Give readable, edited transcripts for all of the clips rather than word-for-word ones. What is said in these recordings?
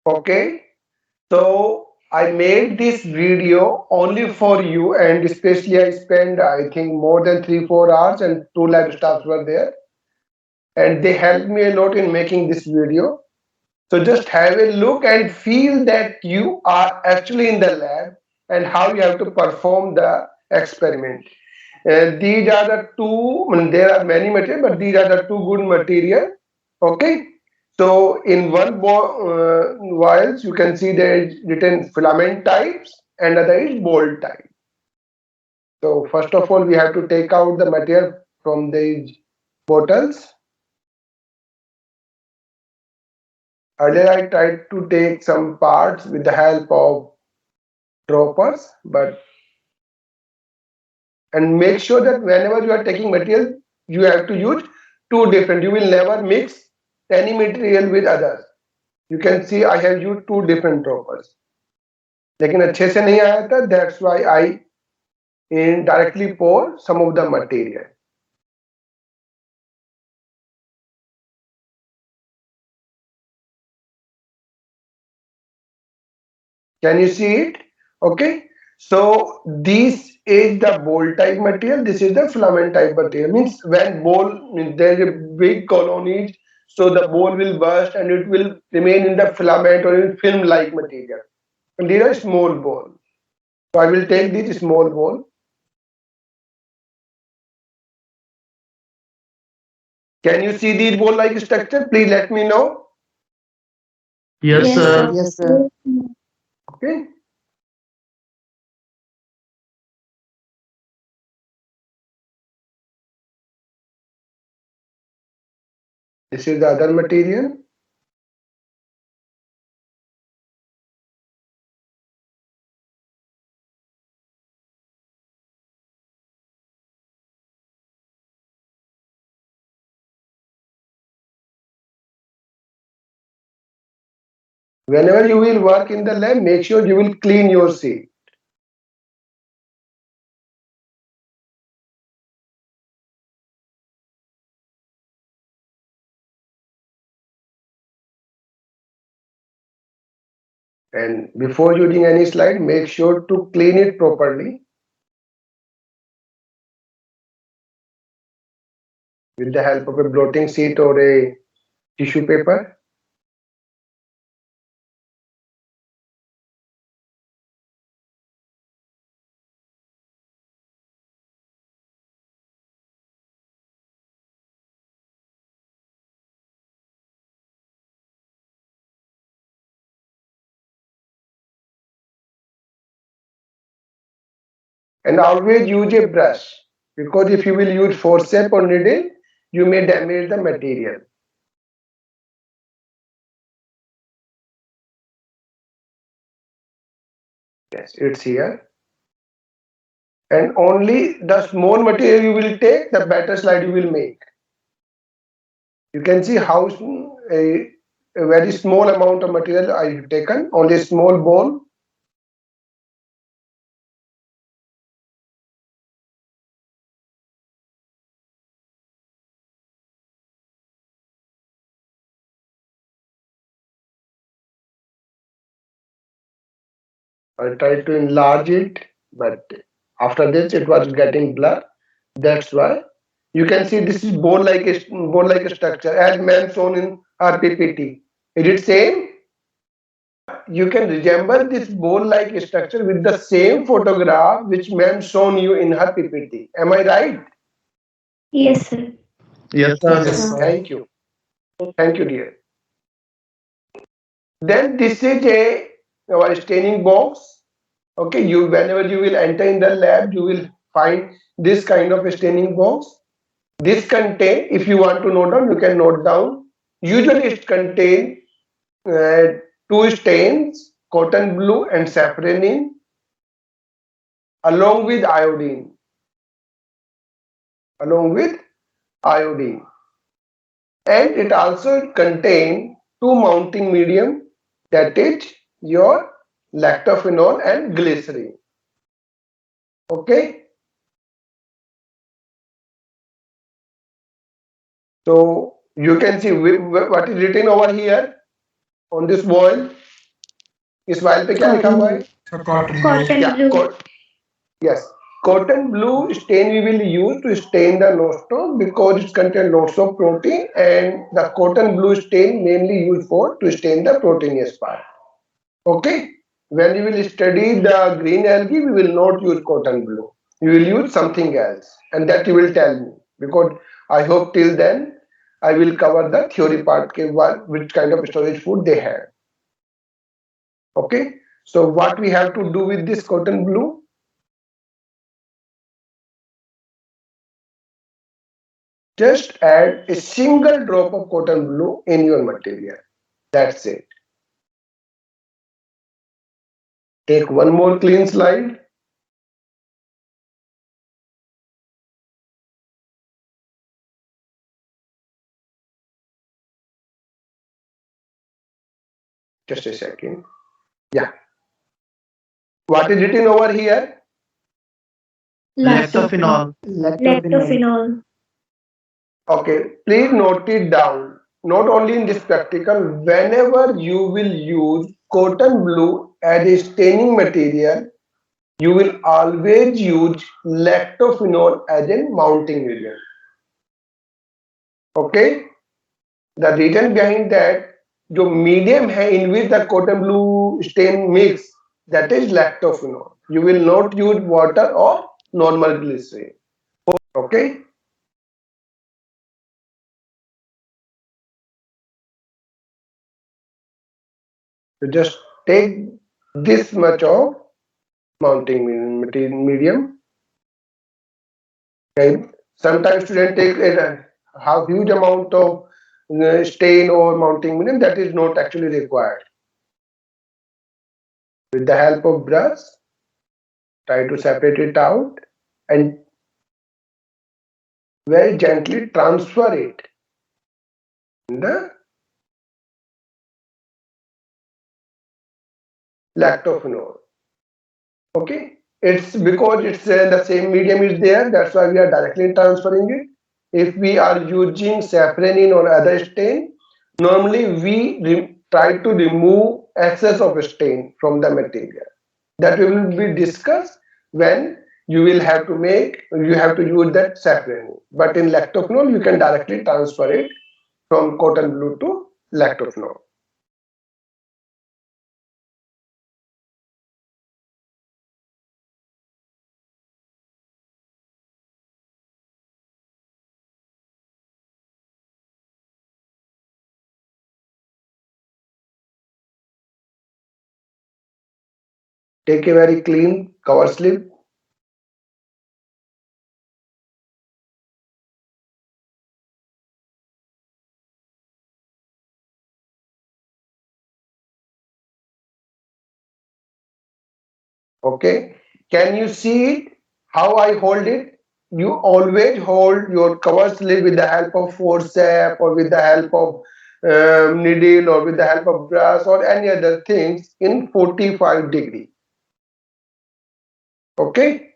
Okay, so I made this video only for you, and especially I spent, I think, more than 3 4 hours, and two lab staffs were there, and they helped me a lot in making this video. So just have a look and feel that you are actually in the lab and how you have to perform the experiment. These are the two, I mean, there are many material, but these are the two good material. Okay. So in one vials, you can see there is written filament types and other is ball type. So first of all, we have to take out the material from these bottles. Earlier, I tried to take some parts with the help of droppers, but and make sure that whenever you are taking material, you have to use two different. You will never mix any material with others. You can see I have used two different droppers. लेकिन अच्छे से नहीं आया था. That's why I indirectly pour some of the material. Can you see it? Okay. So this is the bowl type material. This is the filament type material. Means when bowl, means there is a big colonies, so the bowl will burst and it will remain in the filament or in film-like material. And these are small bowl. So I will take this small bowl. Can you see this bowl-like structure? Please let me know. Yes, Yes, sir. sir. Yes, sir. Okay. This is the other material. Whenever you will work in the lab, make sure you will clean your seat. And before using any slide, make sure to clean it properly with the help of a blotting sheet or a tissue paper. And always use a brush, because if you will use forceps or needle, you may damage the material. Yes, it's here. And only the small material you will take, the better slide you will make. You can see how a very small amount of material I have taken, only a small ball. I tried to enlarge it, but after this it was getting blur. That's why you can see this is bone-like structure as ma'am shown in our PPT. Is it same? You can resemble this bone-like structure with the same photograph which ma'am shown you in her PPT. Am I right? Yes, sir. Yes, Yes, sir. sir. Thank you. Thank you, dear. Then this is a our staining box. Okay, you whenever you will enter in the lab, you will find this kind of staining box. This contain, if you want to note down, you can note down. Usually it contain uh, two stains, cotton blue and safranin, along with iodine. Along with iodine, and it also contain two mounting medium, that is your lactophenol and glycerin. Okay, so you can see what is written over here on this wall. इस vial पे क्या लिखा हुआ है? Cotton Yeah, blue. yes. Cotton blue stain we will use to stain the nostril because it contains lots of protein, and the cotton blue stain mainly used for to stain the proteinous part. Okay. When you will study the green algae, we will not use cotton blue. We will use something else, and that you will tell me because I hope till then I will cover the theory part, which kind of storage food they have. Okay. So what we have to do with this cotton blue? Just add a single drop of cotton blue in your material. That's it. Take one more clean slide. Just a second. Yeah. What is written over here? Lactophenol. Lactophenol. Okay. Please note it down. Not only in this practical, whenever you will use cotton blue as a staining material, you will always use lactophenol as a mounting medium. Okay. The reason behind that, जो medium है in which the cotton blue stain mix, that is lactophenol. You will not use water or normal glycerin. Okay. So just take this much of mounting medium. Okay. Sometimes students take a huge amount of stain or mounting medium that is not actually required. With the help of brush, try to separate it out and very gently transfer it in the lactophenol. Okay, it's because it's the same medium is there, that's why we are directly transferring it. If we are using safranin or other stain, normally we try to remove excess of stain from the material. That will be discussed when you will have to you have to use that safranin. But in lactophenol, you can directly transfer it from cotton blue to lactophenol. Take a very clean cover slip. Okay, can you see it? How I hold it? You always hold your cover slip with the help of forceps or with the help of needle or with the help of brush or any other things in 45 degree. Okay,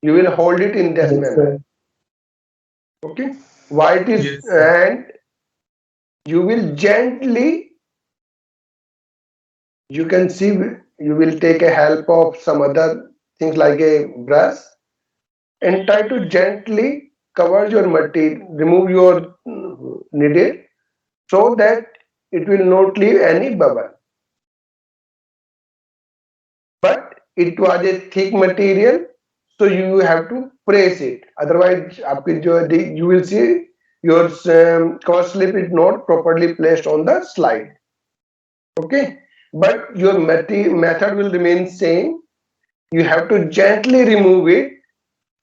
you will hold it in this manner. Okay, why it is, Yes, and you will gently, you can see, you will take a help of some other things like a brush and try to gently cover your material, remove your needle so that it will not leave any bubble. But it was a thick material, so you have to press it. Otherwise, you will see your cover slip is not properly placed on the slide. Okay, but your method will remain same. You have to gently remove it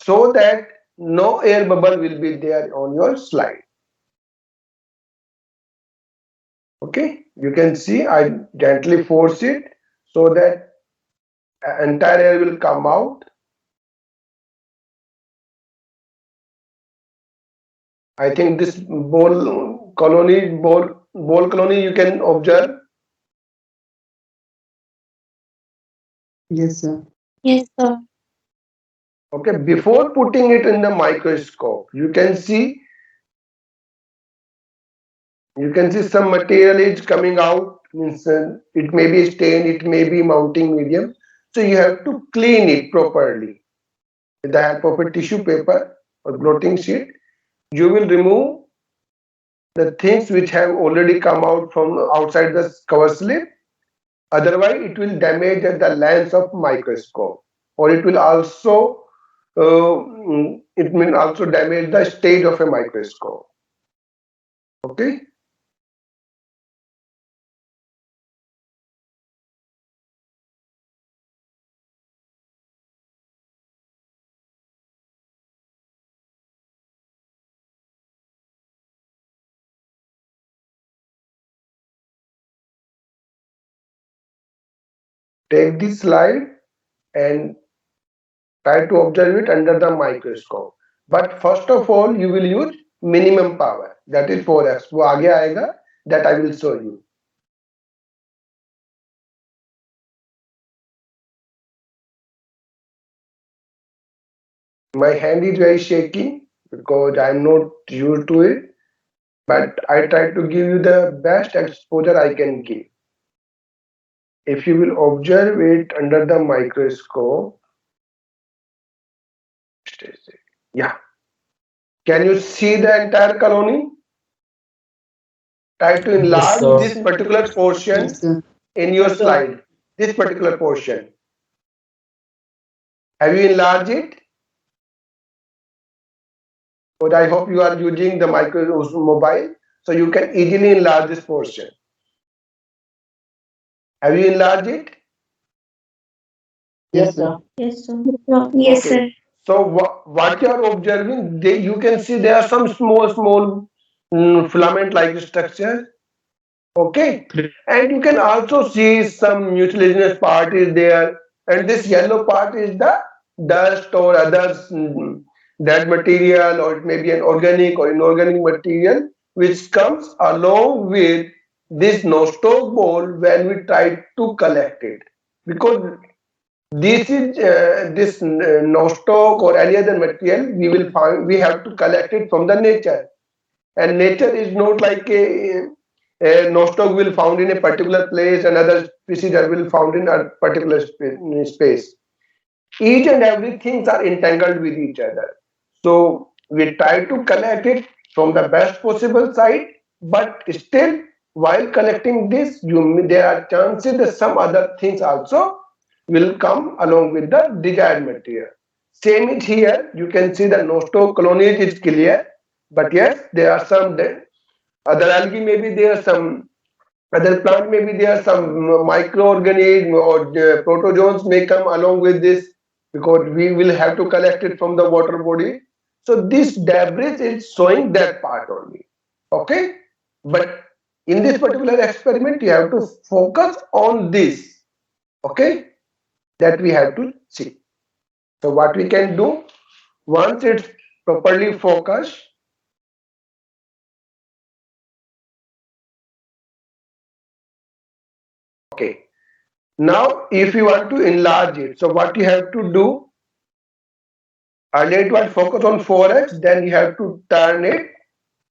so that no air bubble will be there on your slide. Okay, you can see I gently force it so that entire air will come out. I think this ball colony you can observe. Yes, sir. Yes, sir. Okay, before putting it in the microscope, you can see some material is coming out means it may be stain, it may be mounting medium. So you have to clean it properly with the help of a tissue paper or blotting sheet. You will remove the things which have already come out from outside the cover slip. Otherwise, it will damage the lens of microscope, or it will also it will also damage the stage of a microscope. Okay. Take this slide and try to observe it under the microscope. But first of all, you will use minimum power. That is 4x. वो आगे आएगा. That I will show you. My hand is very shaky because I am not used to it. But I try to give you the best exposure I can give. If you will observe it under the microscope, yeah. Can you see the entire colony? Try to enlarge this particular portion in your slide. This particular portion. Have you enlarged it? But I hope you are using the mobile, so you can easily enlarge this portion. Have you enlarged it? Yes, sir. Yes, sir. Yes, sir. So what you are observing, you can see there are some small filament-like structure. Okay, and you can also see some mucilaginous part is there, and this yellow part is the dust or other dead material, or it may be an organic or inorganic material which comes along with this nostoc ball when we try to collect it, because this is this nostoc or any other material we have to collect it from the nature, and nature is not like a nostoc will found in a particular place and other species are will found in a particular space. Each and everything are entangled with each other. So we try to collect it from the best possible site, but still while collecting this, there are chances that some other things also will come along with the desired material. Same is here. You can see the nostoc colonies is clear, but yes, there are some other algae, maybe there are some other plant, maybe there are some microorganism or protozoans may come along with this, because we will have to collect it from the water body. So this debris is showing that part only. Okay, but in this particular experiment, you have to focus on this. Okay, that we have to see. So what we can do, once it's properly focused, okay. Now, if you want to enlarge it, so what you have to do, earlier it was focus on 4x, then you have to turn it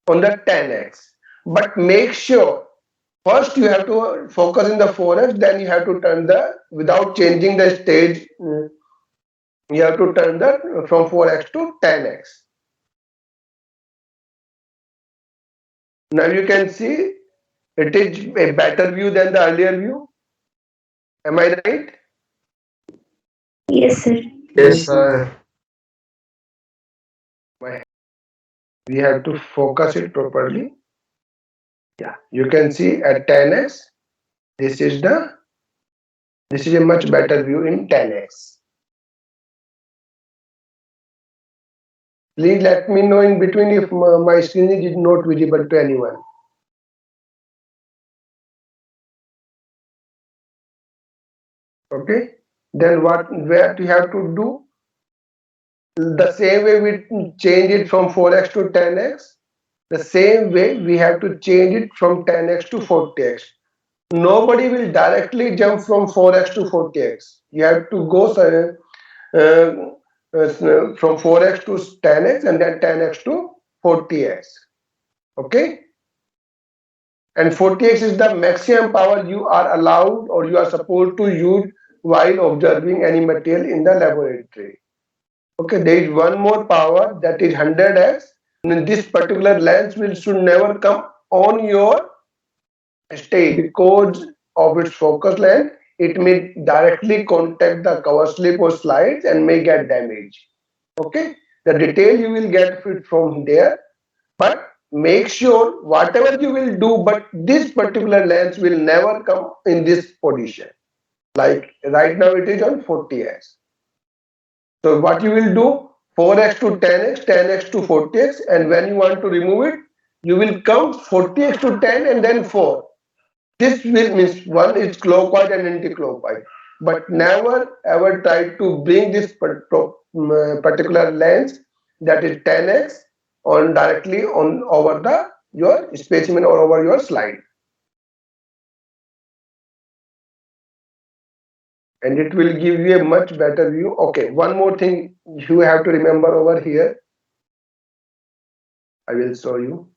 on the 10x. But make sure, first you have to focus in the 4x, then you have to turn without changing the stage, you have to turn from 4x to 10x. Now you can see it is a better view than the earlier view. Am I right? Yes, sir. Yes, sir. We have to focus it properly. Yeah, you can see at 10x, this is a much better view in 10x. Please let me know in between if my screen is not visible to anyone. Okay, then what you have to do, the same way we change it from 4x to 10x, the same way we have to change it from 10x to 40x. Nobody will directly jump from 4x to 40x. You have to go from 4x to 10x and then 10x to 40x. Okay, and 40x is the maximum power you are allowed or you are supposed to use while observing any material in the laboratory. Okay, there is one more power, that is 100x. And this particular lens will should never come on your stage because of its focus length. It may directly contact the cover slip or slides and may get damaged. Okay, the detail you will get it from there, but make sure whatever you will do, but this particular lens will never come in this position. Like right now it is on 40x. So what you will do, 4x to 10x, 10x to 40x, and when you want to remove it, you will count 40x to 10 and then 4. This will means one is clockwise and anti-clockwise. But never ever try to bring this particular lens, that is 10x, on directly on over the your specimen or over your slide. And it will give you a much better view. Okay, one more thing you have to remember over here. I will show you.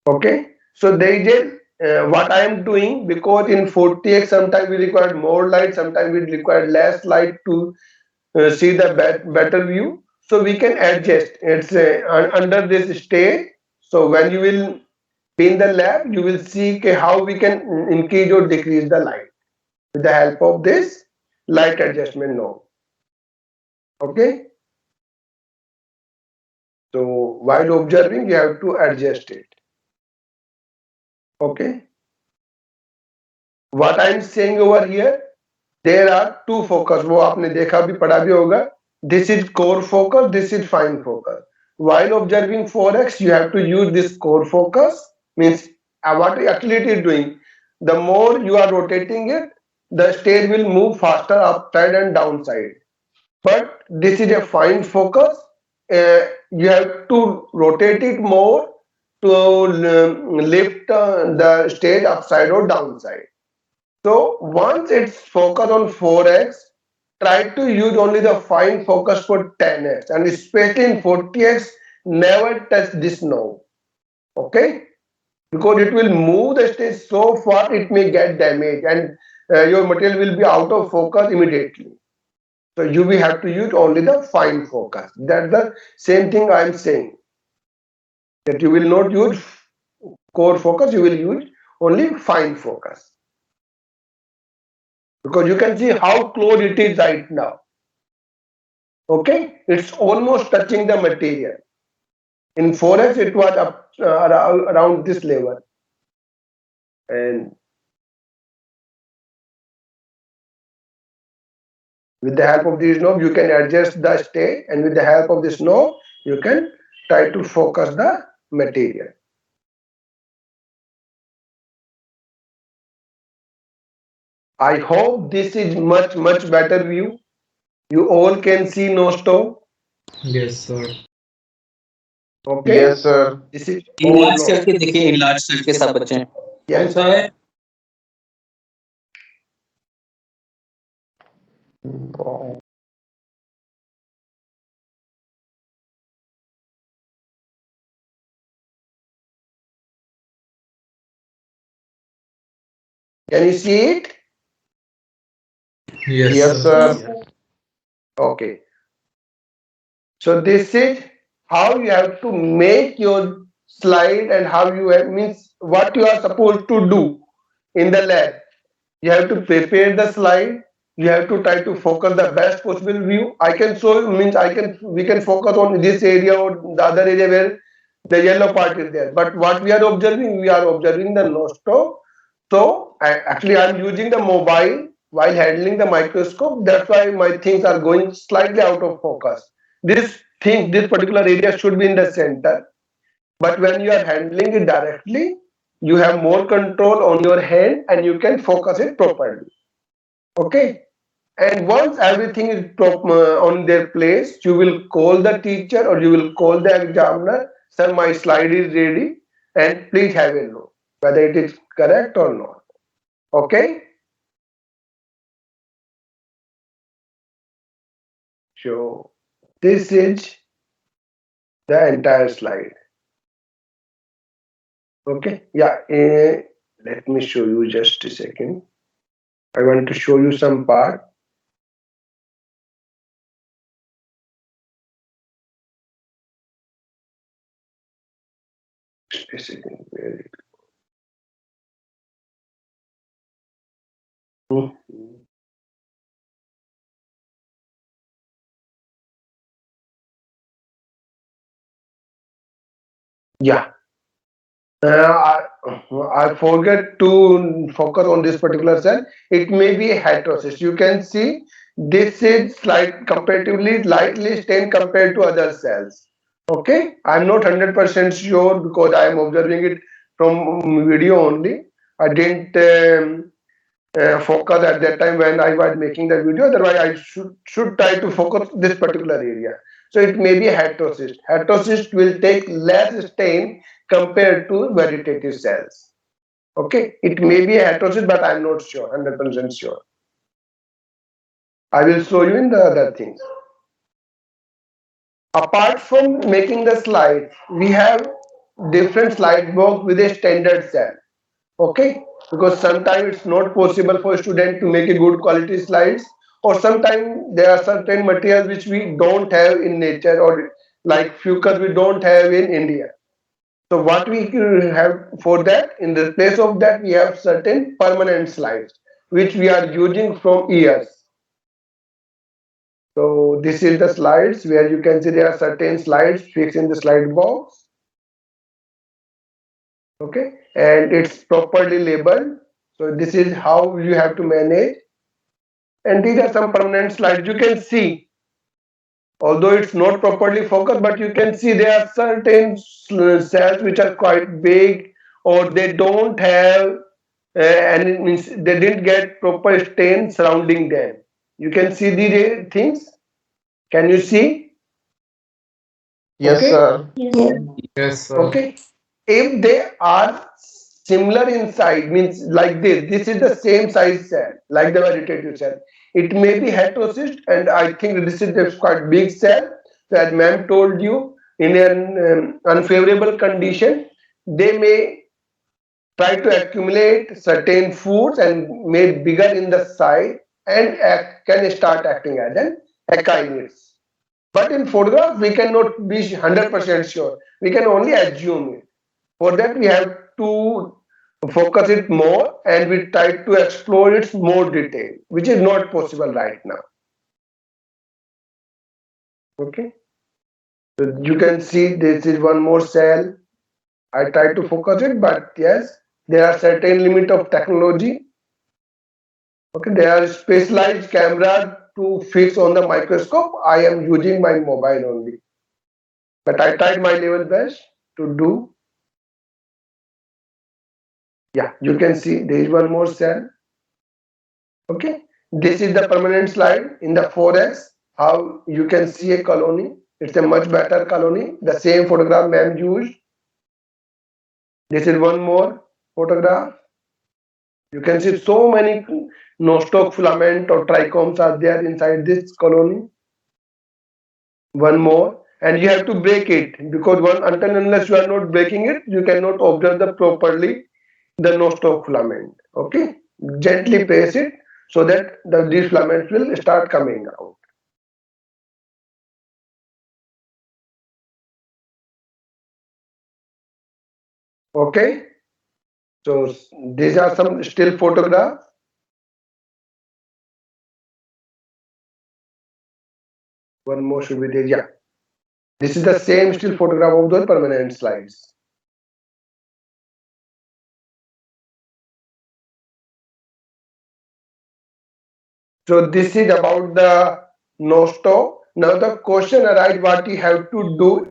Okay, so there is a what I am doing, because in 40x sometimes we require more light, sometimes we require less light to see the better view. So we can adjust. It's under this stage. So when you will be in the lab, you will see how we can increase or decrease the light with the help of this light adjustment knob. Okay. So while observing, you have to adjust it. Okay. What I am saying over here, there are two focus. वो आपने देखा भी पढ़ा भी होगा. This is core focus. This is fine focus. While observing 4x, you have to use this core focus. Means what actually it is doing. The more you are rotating it, the state will move faster upside and downside. But this is a fine focus. You have to rotate it more to lift the state upside or downside. So once it's focused on 4x, try to use only the fine focus for 10x, and especially in 40x, never touch this knob. Okay, because it will move the stage so far it may get damaged, and your material will be out of focus immediately. So you will have to use only the fine focus. That's the same thing I am saying, that you will not use core focus, you will use only fine focus. Because you can see how close it is right now. Okay, it's almost touching the material. In 4x it was up around this level, and with the help of this knob you can adjust the state, and with the help of this knob you can try to focus the material. I hope this is much better view. You all can see no stove. Yes, sir. Okay. Yes, sir. This is enlarge करके देखिए, enlarge करके सब बच्चे कौन Yes. सा है? Can you see it? Yes, Yes, sir. Okay. So this is how you have to make your slide, and how you have, means what you are supposed to do in the lab. You have to prepare the slide. You have to try to focus the best possible view. I can show you, means we can focus on this area or the other area where the yellow part is there. But what we are observing the nostril. So actually I'm using the mobile while handling the microscope. That's why my things are going slightly out of focus. This particular area should be in the center. But when you are handling it directly, you have more control on your hand and you can focus it properly. Okay. And once everything is on their place, you will call the teacher or you will call the examiner. Sir, my slide is ready, and please have a look whether it is correct or not. Okay. So this is the entire slide. Okay, yeah. Let me show you just a second. I want to show you some part. Just a second. Where it- Hmm. Yeah. I forget to focus on this particular cell. It may be heterocyst. You can see this is slight comparatively lightly stained compared to other cells. Okay, I'm not 100% sure because I am observing it from video only. I didn't focus at that time when I was making the video. Otherwise, I should try to focus this particular area. So it may be heterocyst. Heterocyst will take less stain compared to vegetative cells. Okay, it may be a heterocyst, but I'm not sure, 100% sure. I will show you in the other things. Apart from making the slide, we have different slide box with a standard cell. Okay, because sometimes it's not possible for a student to make a good quality slides, or sometimes there are certain materials which we don't have in nature, or like fucus we don't have in India. So what we have for that, in the place of that, we have certain permanent slides which we are using from years. So this is the slides where you can see there are certain slides fixed in the slide box. Okay, and it's properly labeled. So this is how you have to manage. And these are some permanent slides. You can see, although it's not properly focused, but you can see there are certain cells which are quite big, or they don't have and it means they didn't get proper stain surrounding them. You can see the things. Can you see? Yes, Okay. sir. Yes. Yes, sir. Okay. If they are similar inside, means like this is the same size cell, like the vegetative cell. It may be heterocyst, and I think this is a quite big cell. So as ma'am told you, in an unfavorable condition, they may try to accumulate certain foods and made bigger in the side and can start acting as an acylates. But in photograph, we cannot be 100% sure. We can only assume it. For that, we have to focus it more and we try to explore its more detail, which is not possible right now. Okay. So you can see this is one more cell. I try to focus it, but yes, there are certain limit of technology. Okay, there are specialized cameras to fix on the microscope. I am using my mobile only. But I tried my level best to do. Yeah, you can see there is one more cell. Okay, this is the permanent slide in the 4x. How you can see a colony. It's a much better colony. The same photograph ma'am used. This is one more photograph. You can see so many nostoc filament or trichomes are there inside this colony. One more, and you have to break it, because one until unless you are not breaking it, you cannot observe the properly the nostoc filament. Okay, gently press it so that these filaments will start coming out. Okay, so these are some still photographs. One more should be there. Yeah, this is the same still photograph of the permanent slides. So this is about the nosto. Now the question arises what you have to do